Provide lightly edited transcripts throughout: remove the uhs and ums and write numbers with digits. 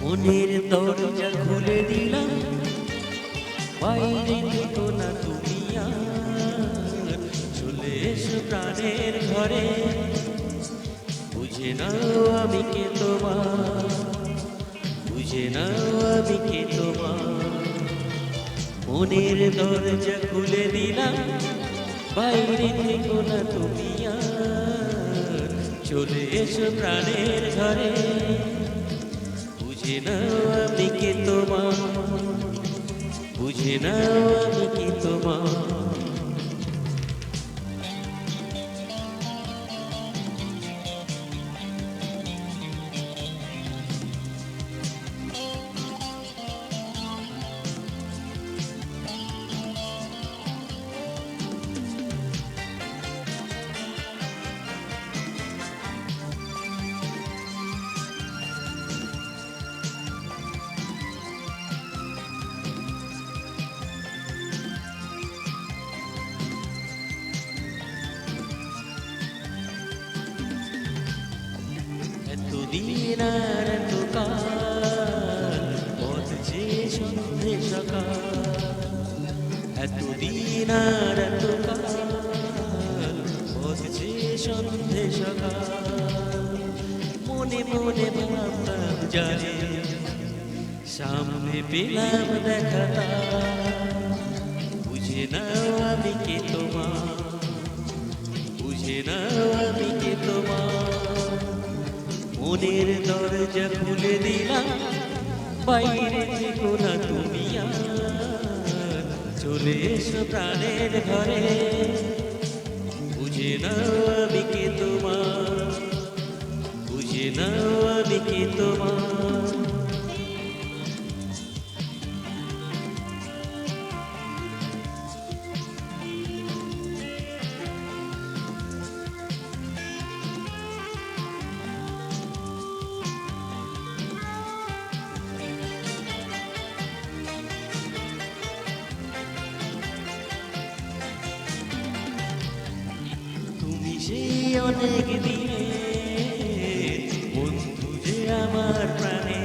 মনের দরজা খুলে দিলাম, বাইরে থেকো না তুমি আর, চলে এসো প্রাণের ঘরে। বুঝে নাও আমি কে তোমার, বুঝে নাও আমি কে তোমার। মনের দরজা খুলে দিলাম, বাইরে থেকো না তুমি আর, চলে এসো প্রাণের ঘরে। বুঝে নাও আমি কে তোমার, বুঝে নাও আমি কে তোমার। এতদিন আর এত কাল, পথ যে সন্ধে সকাল। এতদিন আর এত কাল, পথ যে সন্ধে সকাল। মনে মনে ভাবতাম জানে, সামনে পেলাম দেখা তার। বুঝে নাও আমি কে তোমার, বুঝে নাও আমি কে তোমার। মনের দরজা খুলে দিলাম, বাইরে থেকো না তুমি আর, চলে এসো প্রাণের ঘরে। বুঝে নাও আমি কে তোমার, বুঝে নাও আমি কে তোমার। সেই অনেক দিনে বন্ধু যে আমার প্রাণে,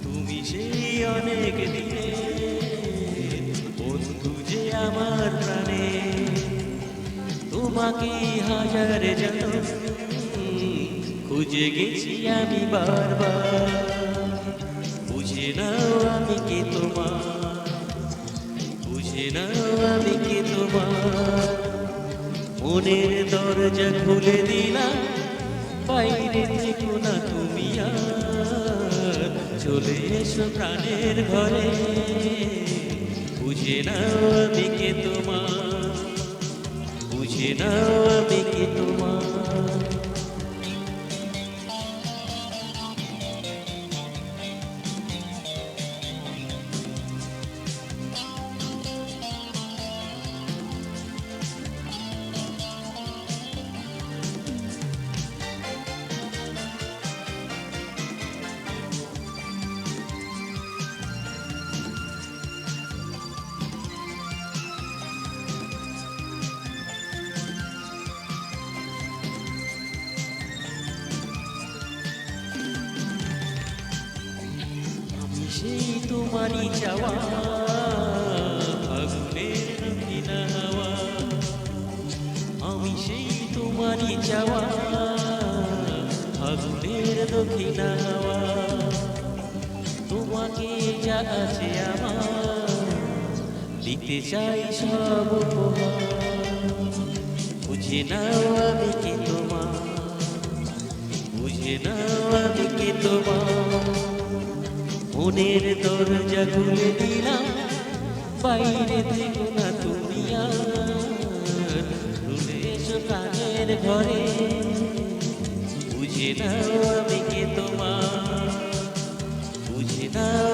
তুমি সেই অনেক দিনে বন্ধু যে আমার প্রাণে। তোমাকে হাজার জন্ম খুঁজে গেছি আমি বারবার। বুঝে নাও আমি কে তোমার, বুঝে নাও আমি কে তোমার। মনের দরজা খুলে দিলাম, বাইরে থেকো না তুমি আর, চলে এসো প্রাণের ঘরে। বুঝে নাও আমি কে তোমার, বুঝে নাও আমি কে তোমার। সেই তোমারই চাওয়া, ফাগুনের রঙিনা হাওয়া। আমি সেই তোমারই চাওয়া, ফাগুনের দক্ষিণা হাওয়া। তোমাকে যা আছে আমার, দিতে চাই সব উপহার। বুঝে নাও আমি কে তোমার, বুঝে নাও আমি কে তোমার। মনের দরজা খুলে দিলাম, বাইরে থেকো না তুমি আর, চলে এসো প্রাণের ঘরে। বুঝে নাও আমি কে তোমার, বুঝে নাও